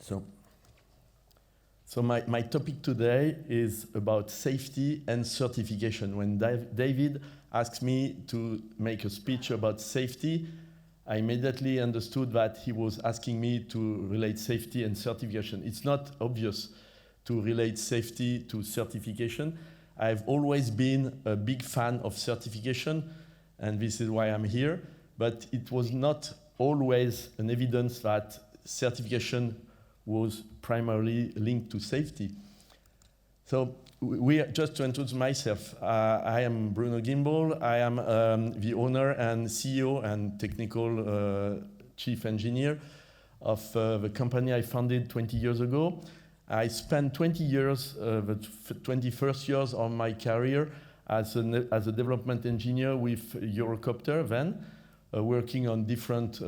So my topic today is about safety and certification. When David asked me to make a speech about safety, I immediately understood that he was asking me to relate safety and certification. It's not obvious to relate safety to certification. I've always been a big fan of certification, and this is why I'm here, but it was not always an evidence that certification was primarily linked to safety. So just to introduce myself, I am Bruno Guimbal. I am the owner and CEO and technical chief engineer of the company I founded 20 years ago. I spent 20 years, the 21st years of my career as a development engineer with Eurocopter then, working on different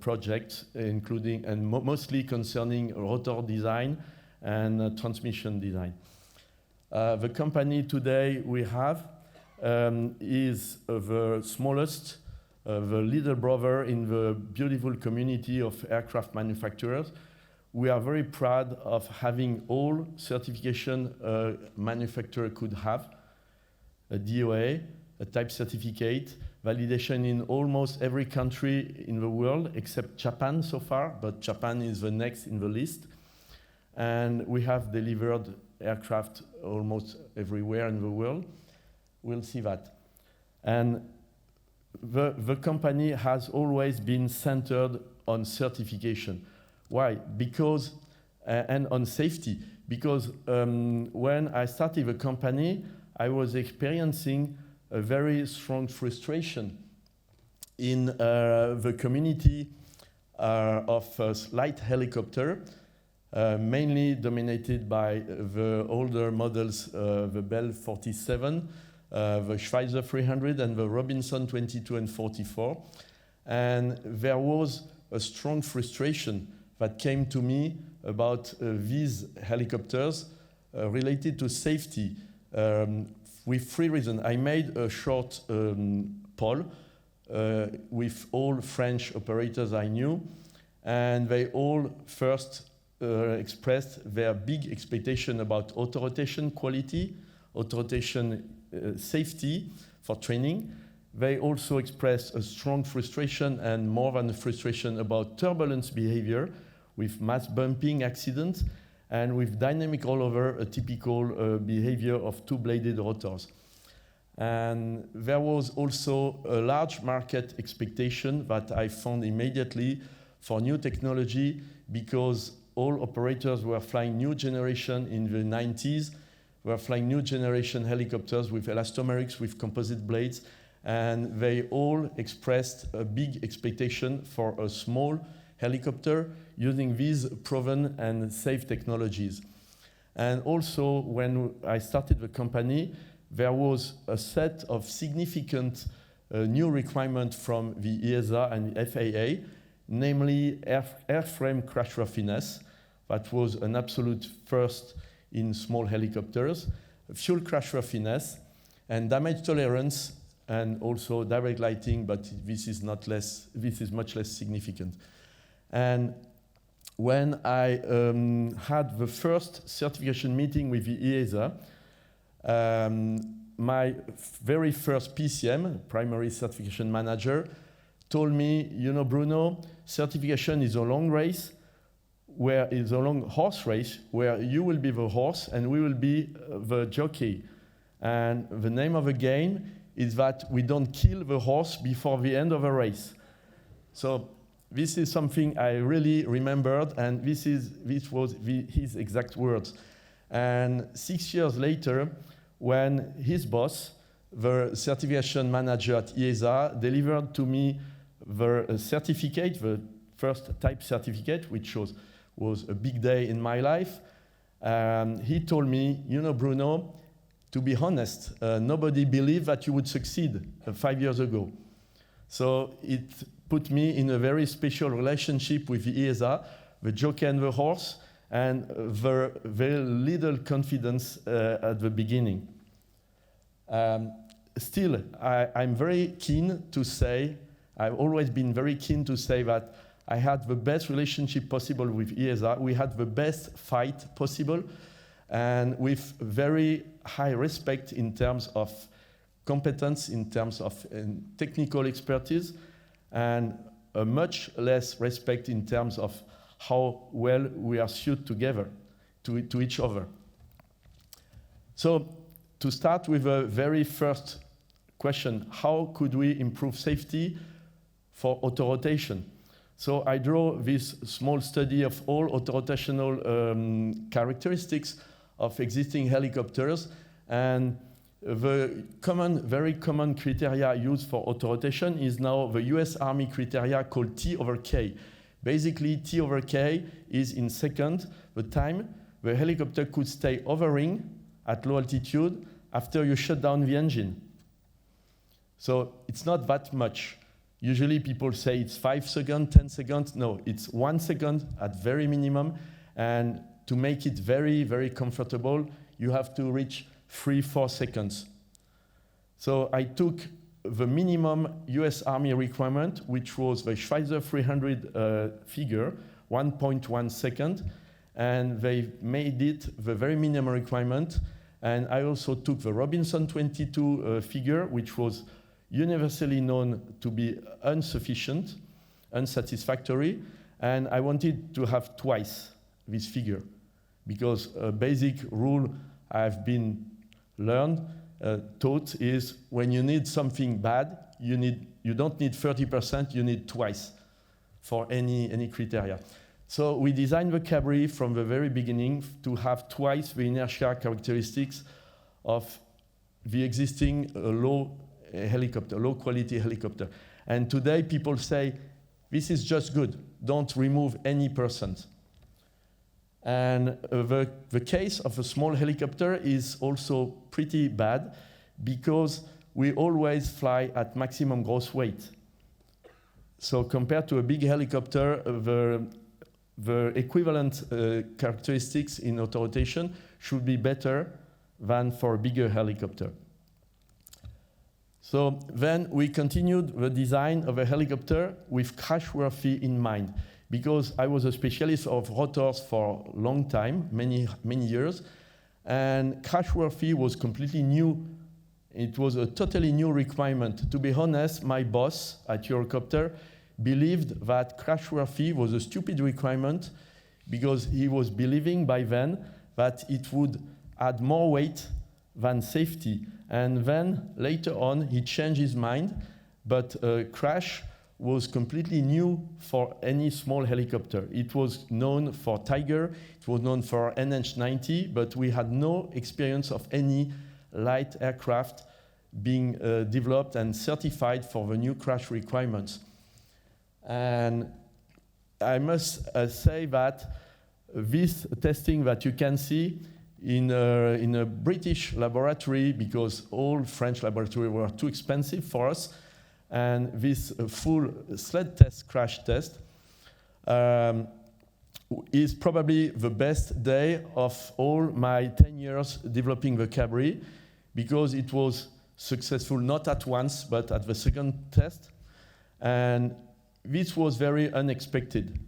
projects, including and mostly concerning rotor design and transmission design. The company today we have is the smallest, the little brother in the beautiful community of aircraft manufacturers. We are very proud of having all certification a manufacturer could have, a DOA, a type certificate, validation in almost every country in the world except Japan so far, but Japan is the next in the list. And we have delivered aircraft almost everywhere in the world. We'll see that. And the company has always been centered on certification. Why? Because, and on safety. Because when I started the company, I was experiencing a very strong frustration in the community of light helicopter, mainly dominated by the older models, the Bell 47, the Schweizer 300, and the Robinson 22 and 44. And there was a strong frustration that came to me about these helicopters related to safety. With three reasons. I made a short poll with all French operators I knew, and they all first expressed their big expectation about auto-rotation quality, auto-rotation safety for training. They also expressed a strong frustration and more than a frustration about turbulence behavior with mass bumping accidents and with dynamic rollover, a typical behavior of two-bladed rotors. And there was also a large market expectation that I found immediately for new technology because all operators were flying new generation in the 90s, were flying new generation helicopters with elastomerics, with composite blades, and they all expressed a big expectation for a small helicopter using these proven and safe technologies. And also, when I started the company, there was a set of significant new requirements from the EASA and the FAA, namely airframe crashworthiness, that was an absolute first in small helicopters, fuel crashworthiness, and damage tolerance, and also direct lighting, but this is much less significant. And when I had the first certification meeting with the EASA, my very first PCM, primary certification manager, told me, you know, Bruno, certification is a long race, where it's a long horse race, where you will be the horse and we will be the jockey. And the name of the game is that we don't kill the horse before the end of a race. So this is something I really remembered, and this was his exact words. And 6 years later, when his boss, the certification manager at EASA, delivered to me the certificate, the first type certificate, which was a big day in my life, he told me, you know, Bruno, to be honest, nobody believed that you would succeed 5 years ago. So it put me in a very special relationship with the EASA, the jockey and the horse, and the very little confidence at the beginning. Still, I'm very keen to say, I've always been very keen to say that I had the best relationship possible with ESA. We had the best fight possible, and with very high respect in terms of competence, in terms of technical expertise, and a much less respect in terms of how well we are suited together, to each other. So, to start with the very first question, how could we improve safety for auto-rotation? So I draw this small study of all auto-rotational characteristics of existing helicopters, and the very common criteria used for auto-rotation is now the US Army criteria called T/K. Basically, T/K is in seconds the time the helicopter could stay hovering at low altitude after you shut down the engine. So it's not that much. Usually people say it's 5 seconds, 10 seconds. No, it's 1 second at very minimum. And to make it very, very comfortable, you have to reach 3-4 seconds. So I took the minimum US Army requirement, which was the Schweizer 300 figure, 1.1 second, and they made it the very minimum requirement. And I also took the Robinson 22 figure, which was universally known to be insufficient, unsatisfactory, and I wanted to have twice this figure, because a basic rule I've been taught is when you need something bad, you don't need 30%, you need twice for any criteria. So we designed the Cabri from the very beginning to have twice the inertia characteristics of the existing low quality helicopter. And today people say, this is just good, don't remove any percent. And the case of a small helicopter is also pretty bad, because we always fly at maximum gross weight. So compared to a big helicopter, the equivalent characteristics in auto-rotation should be better than for a bigger helicopter. So then we continued the design of a helicopter with crashworthy in mind, because I was a specialist of rotors for a long time, many years, and crashworthy was completely new. It was a totally new requirement. To be honest, my boss at Eurocopter believed that crashworthy was a stupid requirement, because he was believing by then that it would add more weight than safety. And then later on, he changed his mind, but crash was completely new for any small helicopter. It was known for Tiger, it was known for NH90, but we had no experience of any light aircraft being developed and certified for the new crash requirements. And I must say that this testing that you can see in a British laboratory, because all French laboratories were too expensive for us, and this full sled test crash test is probably the best day of all my 10 years developing the Cabri, because it was successful not at once, but at the second test. And this was very unexpected,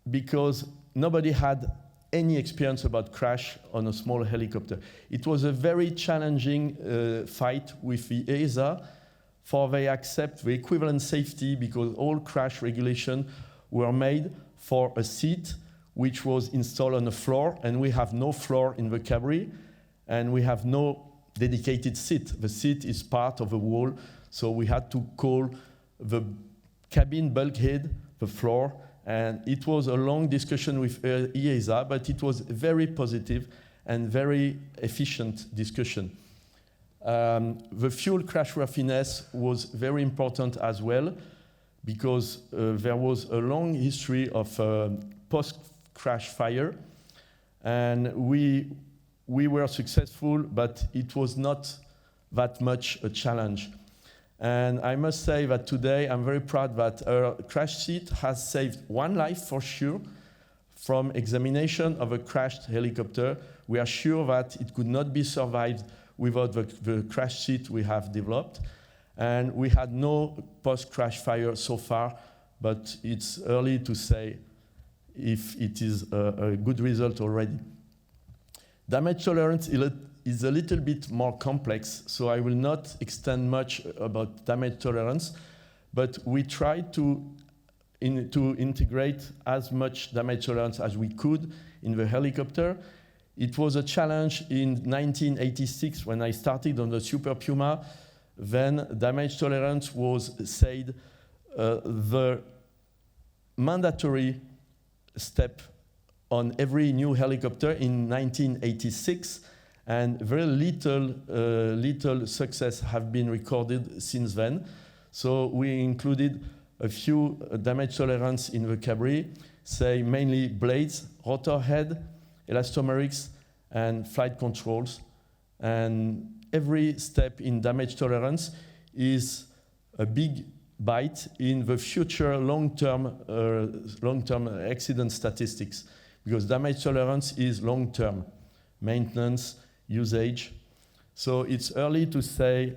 because nobody had any experience about crash on a small helicopter. It was a very challenging fight with the ESA, for they accept the equivalent safety, because all crash regulations were made for a seat which was installed on the floor, and we have no floor in the Cabri, and we have no dedicated seat. The seat is part of the wall, so we had to call the cabin bulkhead the floor, and it was a long discussion with ESA, but it was very positive and very efficient discussion. The fuel crashworthiness was very important as well, because there was a long history of post-crash fire, and we were successful, but it was not that much a challenge. And I must say that today I'm very proud that our crash seat has saved one life for sure. From examination of a crashed helicopter, we are sure that it could not be survived without the crash seat we have developed. And we had no post-crash fire so far, but it's early to say if it is a good result already. Damage tolerance is a little bit more complex, so I will not extend much about damage tolerance, but we try to integrate as much damage tolerance as we could in the helicopter. It was a challenge in 1986 when I started on the Super Puma. Then damage tolerance was said the mandatory step on every new helicopter in 1986, and very little success have been recorded since then. So we included a few damage tolerance in the Cabri, say mainly blades, rotor head, elastomerics, and flight controls. And every step in damage tolerance is a big bite in the future long-term accident statistics, because damage tolerance is long-term maintenance, usage. So it's early to say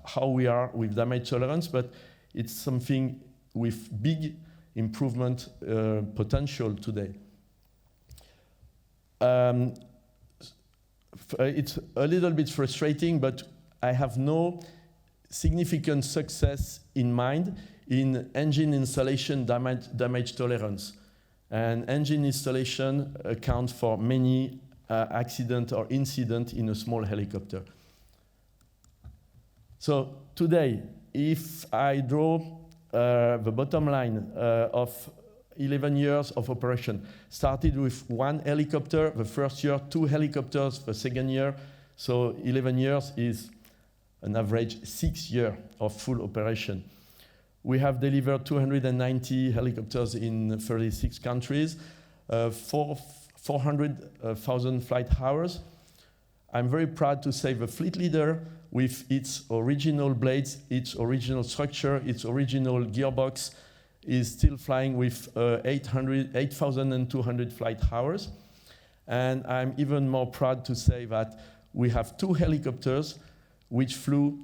how we are with damage tolerance, but it's something with big improvement potential today. It's a little bit frustrating, but I have no significant success in mind in engine installation damage tolerance. And engine installation accounts for many accidents or incidents in a small helicopter. So today, if I draw the bottom line of 11 years of operation, started with one helicopter, the first year, 2 helicopters, the second year, so 11 years is an average 6 years of full operation. We have delivered 290 helicopters in 36 countries, 400,000 flight hours. I'm very proud to say the fleet leader with its original blades, its original structure, its original gearbox is still flying with 8,200 flight hours. And I'm even more proud to say that we have 2 helicopters which flew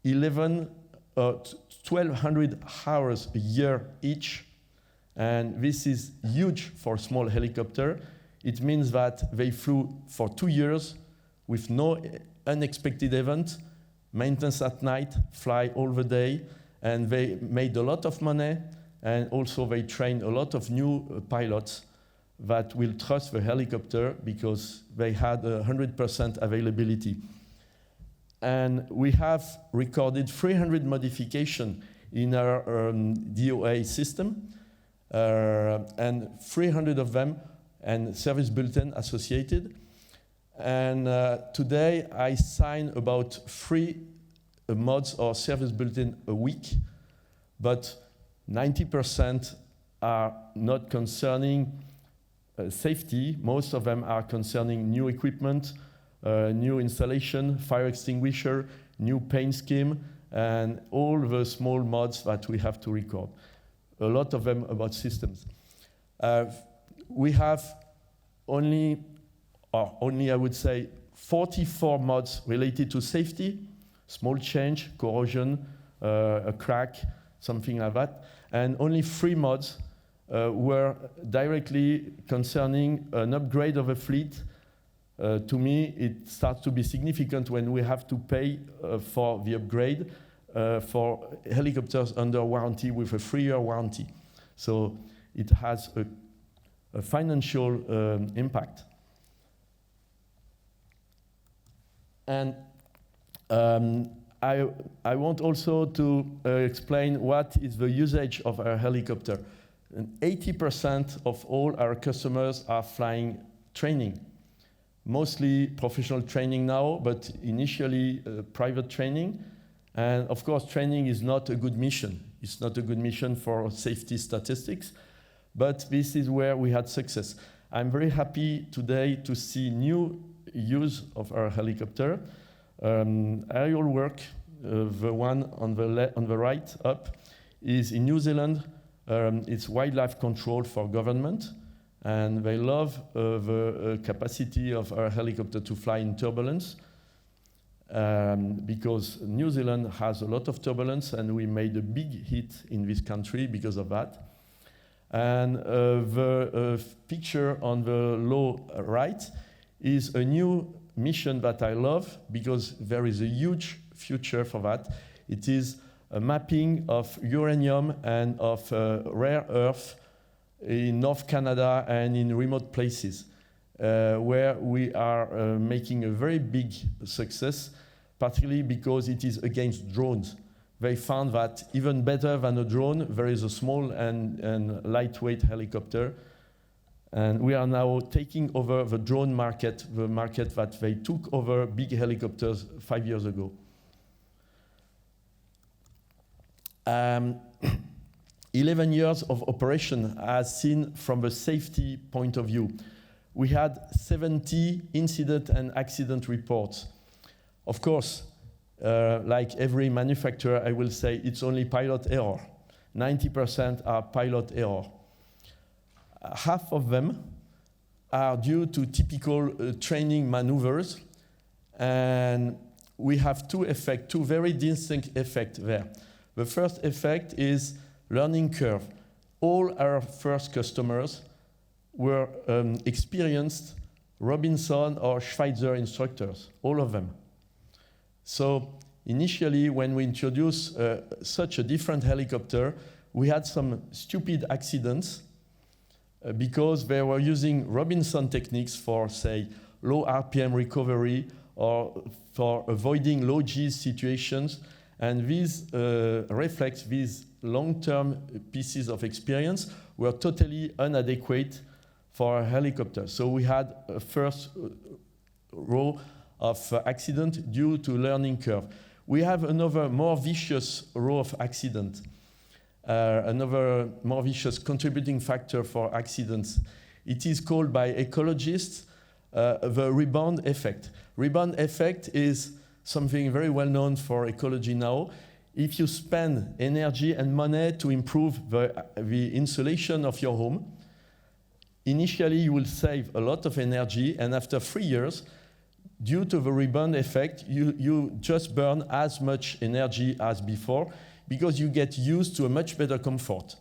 1,200 hours a year each. And this is huge for a small helicopter. It means that they flew for 2 years with no unexpected event, maintenance at night, fly all the day, and they made a lot of money, and also they trained a lot of new pilots that will trust the helicopter because they had 100% availability. And we have recorded 300 modifications in our DOA system, and 300 of them and service bulletin associated. And today I sign about 3 mods or service bulletin a week, but 90% are not concerning safety. Most of them are concerning new equipment, new installation, fire extinguisher, new paint scheme, and all the small mods that we have to record. A lot of them about systems. We have only I would say, 44 mods related to safety, small change, corrosion, a crack, something like that. And only 3 mods were directly concerning an upgrade of a fleet. To me, it starts to be significant when we have to pay for the upgrade for helicopters under warranty with a 3-year warranty. So it has a financial impact. And I want also to explain what is the usage of our helicopter. And 80% of all our customers are flying training, mostly professional training now, but initially private training. And of course, training is not a good mission. It's not a good mission for safety statistics, but this is where we had success. I'm very happy today to see new use of our helicopter. Aerial work, the one on the right up, is in New Zealand. It's wildlife control for government, and they love the capacity of our helicopter to fly in turbulence. because New Zealand has a lot of turbulence, and we made a big hit in this country because of that. And the picture on the low right is a new mission that I love because there is a huge future for that. It is a mapping of uranium and of rare earth in North Canada and in remote places, where we are making a very big success, particularly because it is against drones. They found that even better than a drone, there is a small and lightweight helicopter. And we are now taking over the drone market, the market that they took over big helicopters 5 years ago. 11 years of operation as seen from the safety point of view. We had 70 incident and accident reports. Of course, like every manufacturer, I will say it's only pilot error. 90% are pilot error. Half of them are due to typical training maneuvers, and we have two very distinct effects there. The first effect is learning curve. All our first customers were experienced Robinson or Schweitzer instructors, all of them. So initially, when we introduced such a different helicopter, we had some stupid accidents because they were using Robinson techniques for, say, low RPM recovery or for avoiding low G situations. And these reflects these long-term pieces of experience were totally inadequate for a helicopter. So we had a first row of accident due to learning curve. We have another more vicious row of accident, another more vicious contributing factor for accidents. It is called by ecologists the rebound effect. Rebound effect is something very well known for ecology now. If you spend energy and money to improve the insulation of your home, initially you will save a lot of energy, and after 3 years, due to the rebound effect, you just burn as much energy as before because you get used to a much better comfort.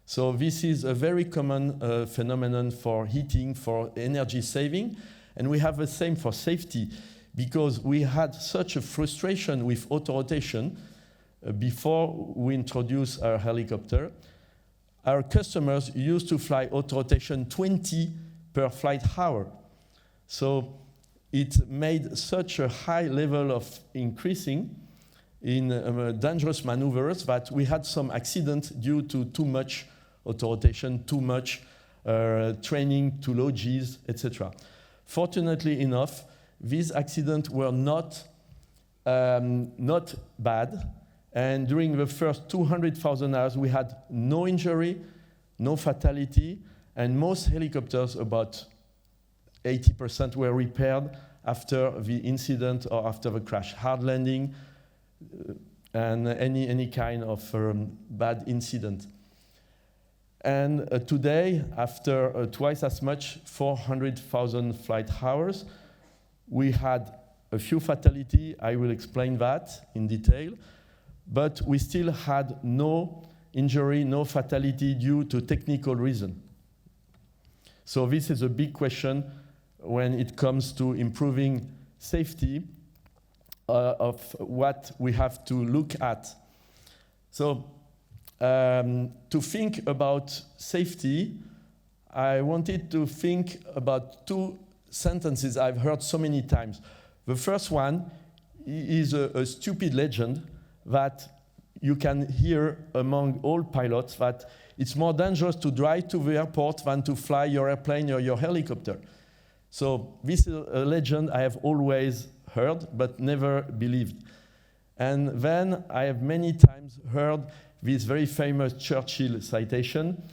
So this is a very common phenomenon for heating, for energy saving, and we have the same for safety because we had such a frustration with auto-rotation before we introduced our helicopter. Our customers used to fly auto-rotation 20 per flight hour. So it made such a high level of increasing in dangerous maneuvers that we had some accidents due to too much auto-rotation, too much training to low Gs, etc. Fortunately enough, these accidents were not bad. And during the first 200,000 hours, we had no injury, no fatality, and most helicopters, about 80%, were repaired after the incident or after the crash. Hard landing and any kind of bad incident. And today, after twice as much, 400,000 flight hours, we had a few fatalities. I will explain that in detail. But we still had no injury, no fatality due to technical reason. So this is a big question when it comes to improving safety of what we have to look at. So to think about safety, I wanted to think about two sentences I've heard so many times. The first one is a stupid legend that you can hear among all pilots, that it's more dangerous to drive to the airport than to fly your airplane or your helicopter. So this is a legend I have always heard, but never believed. And then I have many times heard this very famous Churchill citation.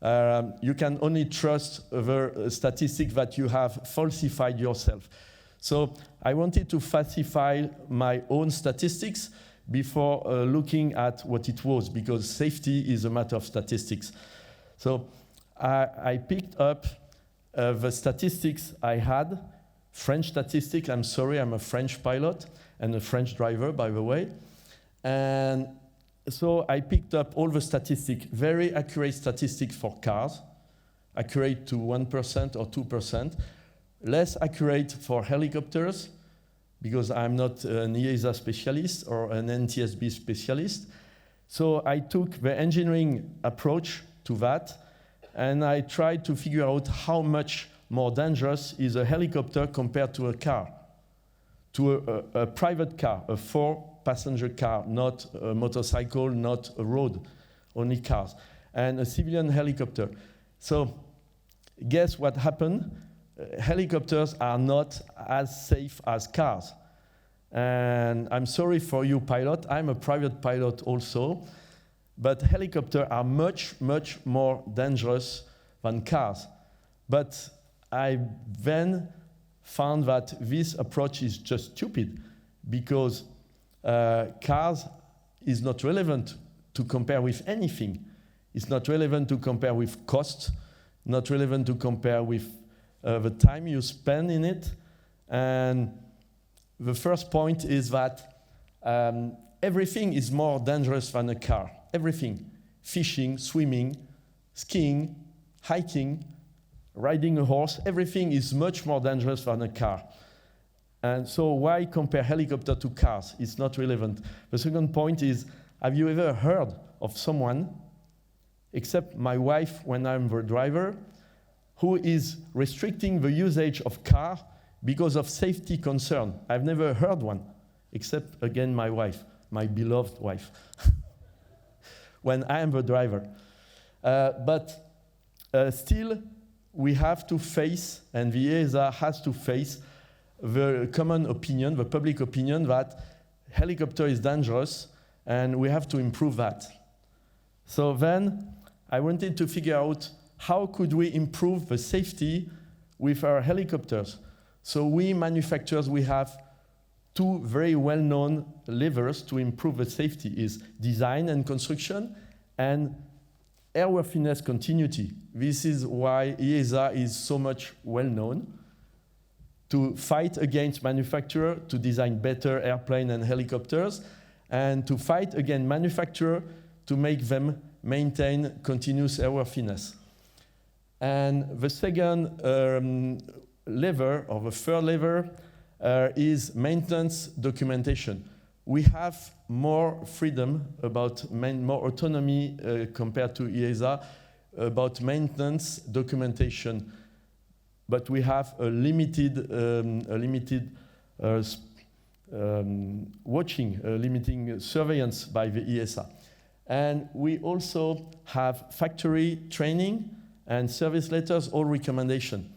You can only trust the statistic that you have falsified yourself. So I wanted to falsify my own statistics before looking at what it was, because safety is a matter of statistics. So I picked up the statistics I had French statistics. I'm sorry, I'm a French pilot and a French driver, by the way. And so I picked up all the statistics, very accurate statistics for cars, accurate to 1% or 2%, less accurate for helicopters, because I'm not an EASA specialist or an NTSB specialist. So I took the engineering approach to that, and I tried to figure out how much more dangerous is a helicopter compared to a car, to a private car, a 4-passenger car, not a motorcycle, not a road, only cars, and a civilian helicopter. So guess what happened? Helicopters are not as safe as cars. And I'm sorry for you pilot, I'm a private pilot also, but helicopters are much, much more dangerous than cars. But I then found that this approach is just stupid, because cars is not relevant to compare with anything. It's not relevant to compare with cost, not relevant to compare with the time you spend in it. And the first point is that everything is more dangerous than a car. Everything. Fishing, swimming, skiing, hiking, riding a horse, everything is much more dangerous than a car. And so why compare helicopter to cars? It's not relevant. The second point is, have you ever heard of someone, except my wife when I'm the driver, who is restricting the usage of car because of safety concern? I've never heard one, except, again, my wife, my beloved wife, when I am the driver. But still, we have to face, and the EASA has to face, the common opinion, the public opinion, that helicopter is dangerous, and we have to improve that. So then, I wanted to figure out how could we improve the safety with our helicopters. So we manufacturers, we have two very well-known levers to improve the safety, is design and construction, and airworthiness continuity. This is why EASA is so much well-known, to fight against manufacturers to design better airplanes and helicopters, and to fight against manufacturers to make them maintain continuous airworthiness. And the second lever, or the third lever, is maintenance documentation. We have more freedom about more autonomy compared to EASA about maintenance documentation, but we have a limited watching, limiting surveillance by the EASA. And we also have factory training and service letters, all recommendation.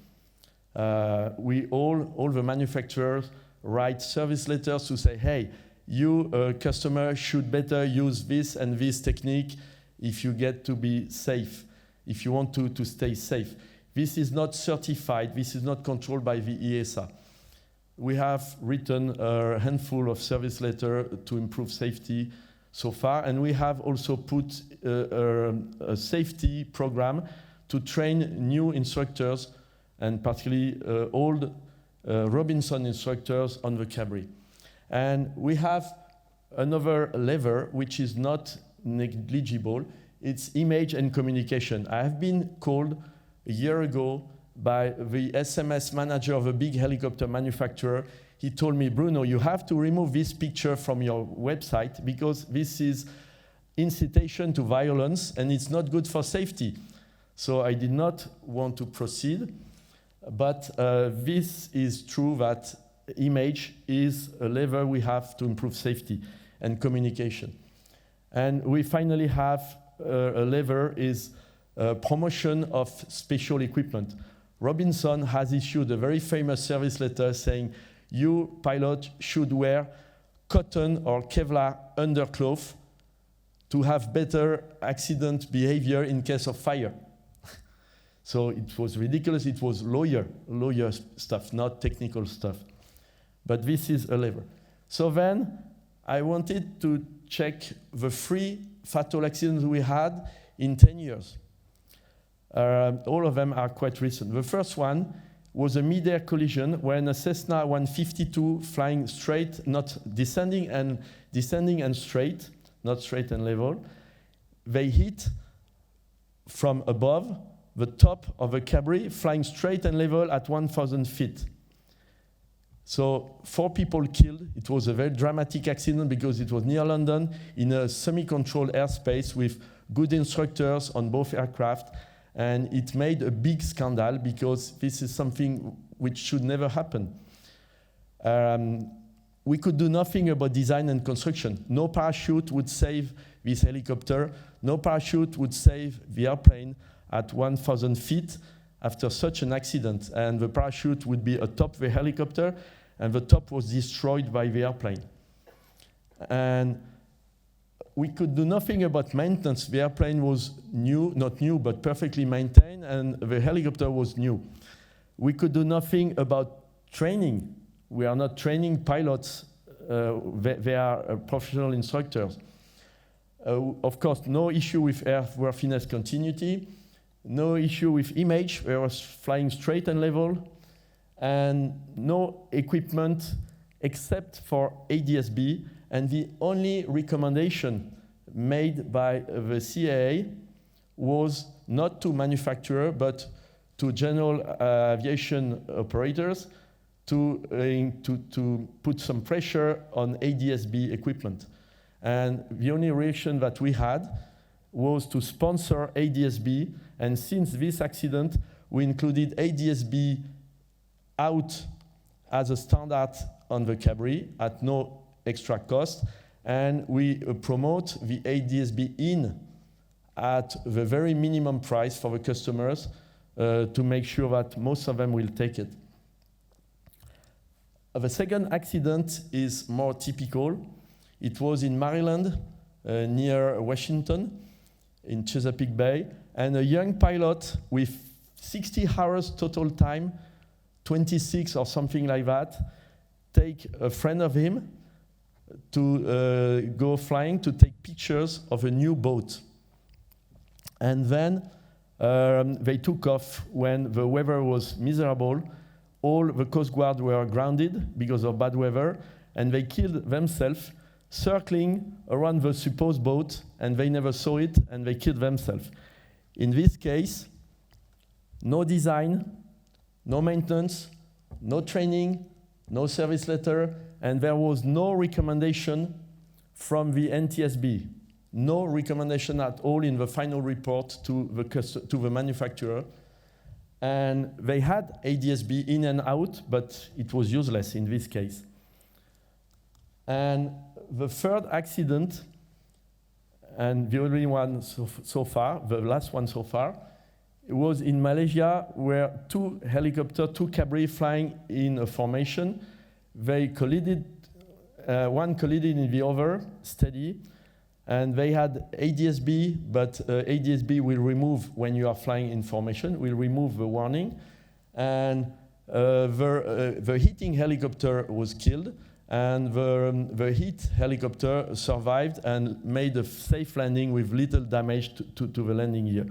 All the manufacturers write service letters to say, hey, you customer should better use this and this technique if you get to be safe, if you want to stay safe. This is not certified, this is not controlled by the EASA. We have written a handful of service letters to improve safety so far, and we have also put a safety program to train new instructors, and particularly old Robinson instructors on the Cabri. And we have another lever which is not negligible. It's image and communication. I have been called a year ago by the SMS manager of a big helicopter manufacturer. He told me, Bruno, you have to remove this picture from your website because this is incitation to violence and it's not good for safety. So I did not want to proceed, but this is true that image is a lever we have to improve safety and communication. And we finally have a lever is promotion of special equipment. Robinson has issued a very famous service letter saying, you pilot should wear cotton or Kevlar undercloth to have better accident behavior in case of fire. So it was ridiculous. It was lawyer stuff, not technical stuff. But this is a lever. So then I wanted to check the 3 fatal accidents we had in 10 years. All of them are quite recent. The first one, was a mid-air collision when a Cessna 152 flying straight, not descending and straight, not straight and level, they hit from above the top of a Cabri flying straight and level at 1,000 feet. So 4 people killed. It was a very dramatic accident because it was near London in a semi-controlled airspace with good instructors on both aircraft. And it made a big scandal because this is something which should never happen. We could do nothing about design and construction. No parachute would save this helicopter. No parachute would save the airplane at 1,000 feet after such an accident. And the parachute would be atop the helicopter, and the top was destroyed by the airplane. And we could do nothing about maintenance. The airplane was new, not new, but perfectly maintained, and the helicopter was new. We could do nothing about training. We are not training pilots. They are professional instructors. Of course, no issue with airworthiness continuity, no issue with image. We was flying straight and level, and no equipment except for ADS-B. And the only recommendation made by the CAA was not to manufacturer, but to general aviation operators to put some pressure on ADS-B equipment. And the only reaction that we had was to sponsor ADS-B. And since this accident, we included ADS-B out as a standard on the Cabri at no extra cost, and we promote the ADS-B in at the very minimum price for the customers to make sure that most of them will take it. The second accident is more typical. It was in Maryland, near Washington, in Chesapeake Bay, and a young pilot with 60 hours total time, 26 or something like that, take a friend of him to go flying to take pictures of a new boat. And then they took off when the weather was miserable. All the Coast Guard were grounded because of bad weather, and they killed themselves circling around the supposed boat, and they never saw it, and they killed themselves. In this case, no design, no maintenance, no training, no service letter, and there was no recommendation from the NTSB. No recommendation at all in the final report to the manufacturer. And they had ADS-B in and out, but it was useless in this case. And the third accident, and the only one so far, the last one so far, it was in Malaysia, where 2 helicopters, 2 Cabri flying in a formation. They collided, one collided in the other, steady, and they had ADS-B, but ADS-B will remove, when you are flying in formation, will remove the warning. And the hitting helicopter was killed, and the hit helicopter survived and made a safe landing with little damage to the landing gear.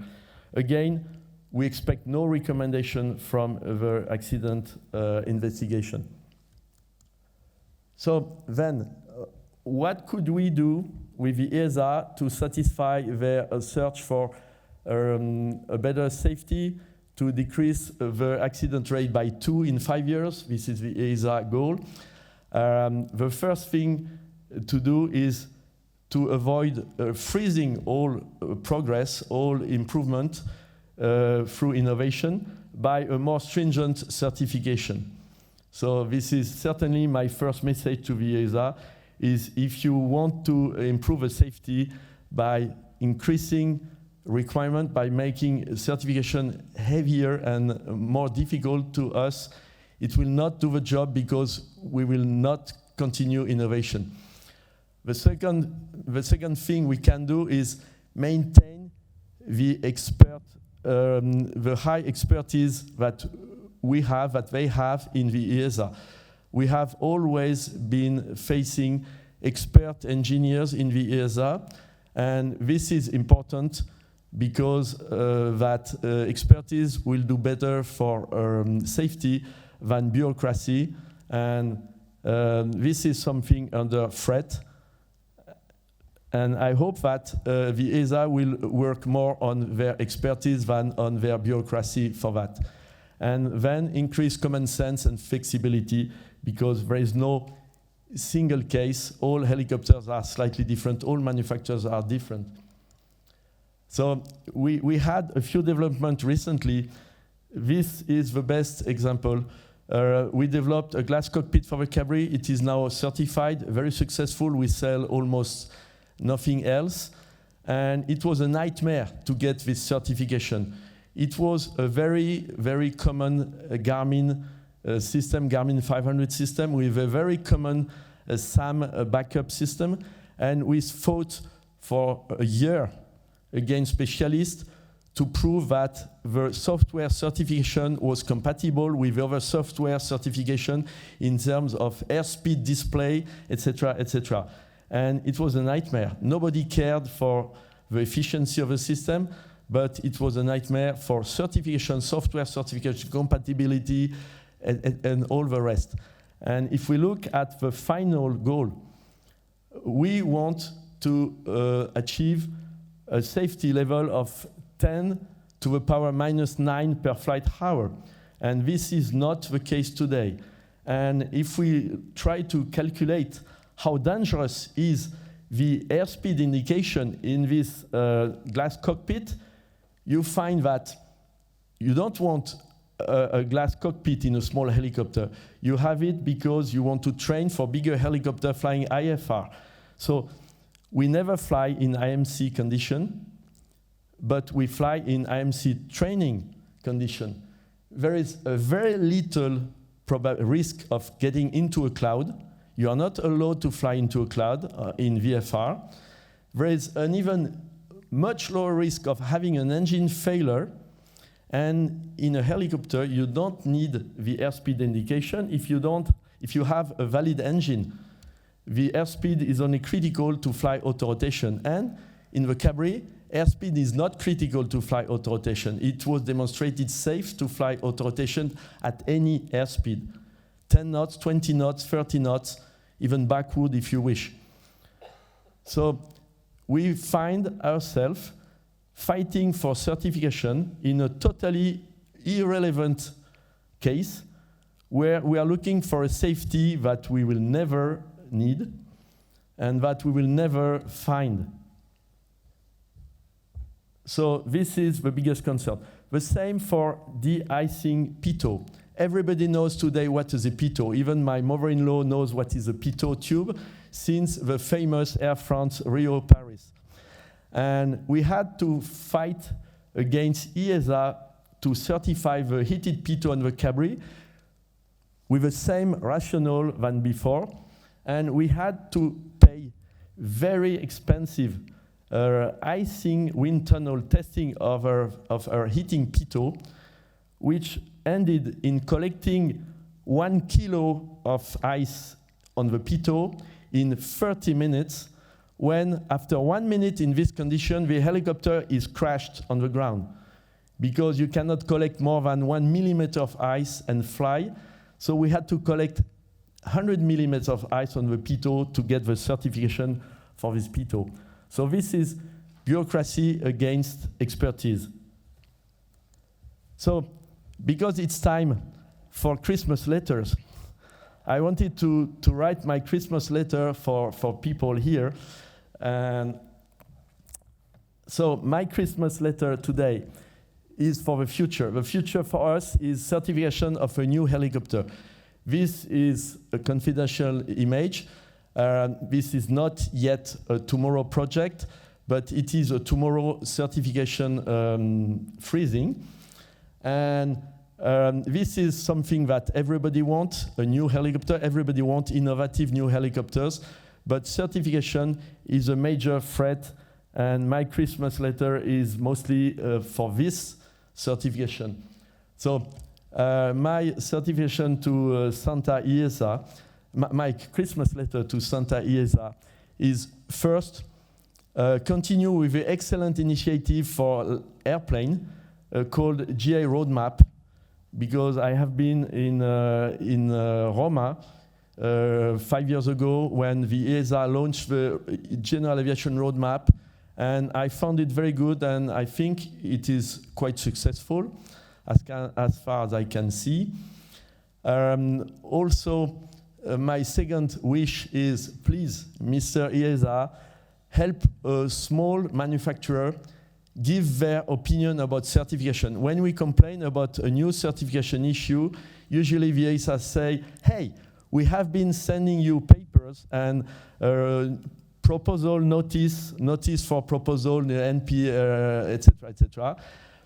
Again, we expect no recommendation from the accident investigation. So then, what could we do with the EASA to satisfy their search for a better safety, to decrease the accident rate by 2 in 5 years? This is the EASA goal. The first thing to do is to avoid freezing all progress, all improvement through innovation by a more stringent certification. So this is certainly my first message to the EASA, is if you want to improve the safety by increasing requirement, by making certification heavier and more difficult to us, it will not do the job because we will not continue innovation. The second thing we can do is maintain the high expertise that we have, that they have in the EASA. We have always been facing expert engineers in the EASA, and this is important because that expertise will do better for safety than bureaucracy, and this is something under threat. And I hope that the ESA will work more on their expertise than on their bureaucracy for that. And then increase common sense and flexibility, because there is no single case. All helicopters are slightly different. All manufacturers are different. So we had a few developments recently. This is the best example. We developed a glass cockpit for the Cabri. It is now certified, very successful. We sell almost nothing else. And it was a nightmare to get this certification. It was a very, very common Garmin system, Garmin 500 system, with a very common SAM backup system. And we fought for a year against specialists to prove that the software certification was compatible with other software certification in terms of airspeed display, etc., etc. And it was a nightmare. Nobody cared for the efficiency of the system, but it was a nightmare for certification, software certification, compatibility, and all the rest. And if we look at the final goal, we want to achieve a safety level of 10 to the power minus 9 per flight hour. And this is not the case today. And if we try to calculate how dangerous is the airspeed indication in this glass cockpit, you find that you don't want a glass cockpit in a small helicopter. You have it because you want to train for bigger helicopter flying IFR. So we never fly in IMC condition, but we fly in IMC training condition. There is a very little risk of getting into a cloud. You are not allowed to fly into a cloud in VFR. There is an even much lower risk of having an engine failure. And in a helicopter, you don't need the airspeed indication if you have a valid engine. The airspeed is only critical to fly auto-rotation. And in the Cabri, airspeed is not critical to fly auto-rotation. It was demonstrated safe to fly auto-rotation at any airspeed. 10 knots, 20 knots, 30 knots, even backward if you wish. So we find ourselves fighting for certification in a totally irrelevant case where we are looking for a safety that we will never need and that we will never find. So this is the biggest concern. The same for de-icing Pitot. Everybody knows today what is a Pitot. Even my mother-in-law knows what is a Pitot tube since the famous Air France Rio-Paris. And we had to fight against ESA to certify the heated Pitot and the Cabri with the same rationale than before. And we had to pay very expensive icing wind tunnel testing of our heating Pitot, which ended in collecting 1 kilo of ice on the Pitot in 30 minutes, when after 1 minute in this condition, the helicopter is crashed on the ground, because you cannot collect more than 1 millimeter of ice and fly. So we had to collect 100 millimeters of ice on the Pitot to get the certification for this Pitot. So this is bureaucracy against expertise. So because it's time for Christmas letters, I wanted to write my Christmas letter for people here. And so my Christmas letter today is for the future. The future for us is certification of a new helicopter. This is a confidential image. This is not yet a tomorrow project, but it is a tomorrow certification freezing. And this is something that everybody wants, a new helicopter. Everybody wants innovative new helicopters. But certification is a major threat, and my Christmas letter is mostly for this certification. So my certification to Santa ESA, my Christmas letter to Santa ESA is first, continue with the excellent initiative for airplane called GA Roadmap, because I have been in Roma 5 years ago when the ESA launched the General Aviation Roadmap, and I found it very good, and I think it is quite successful as far as I can see. Also, my second wish is, please, Mr. ESA, help a small manufacturer give their opinion about certification. When we complain about a new certification issue, usually the ESA say, hey, we have been sending you papers and proposal notice for proposal, NP, etc.,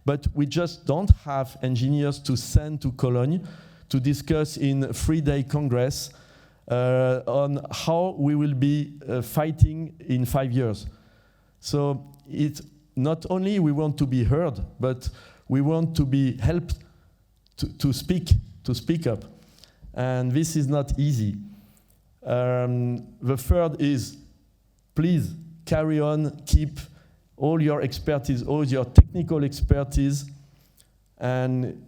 but we just don't have engineers to send to Cologne to discuss in a 3-day congress on how we will be fighting in 5 years. So it's not only we want to be heard, but we want to be helped to speak up. And this is not easy. The third is, please carry on, keep all your expertise, all your technical expertise, and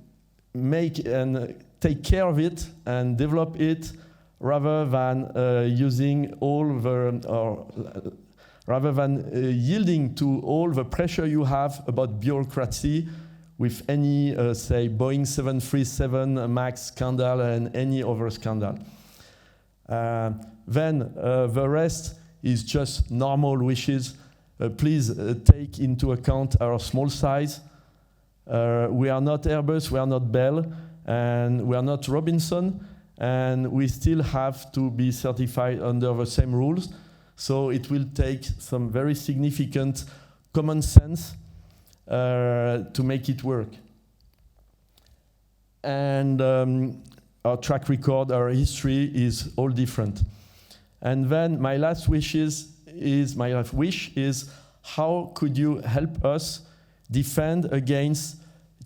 take care of it and develop it, rather than yielding to all the pressure you have about bureaucracy with any, say, Boeing 737 MAX scandal and any other scandal. Then the rest is just normal wishes. Please take into account our small size. We are not Airbus, we are not Bell, and we are not Robinson, and we still have to be certified under the same rules. So it will take some very significant common sense to make it work. And our track record, our history is all different. And then my last wish is how could you help us defend against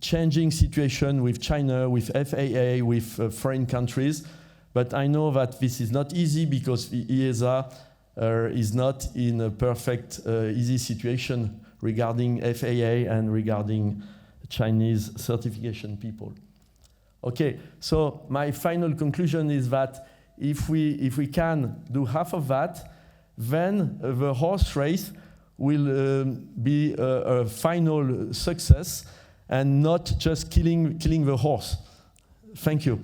changing situation with China, with FAA, with foreign countries. But I know that this is not easy because the ESA is not in a perfect, easy situation regarding FAA and regarding Chinese certification people. Okay, so my final conclusion is that if we can do half of that, then the horse race will be a final success and not just killing the horse. Thank you.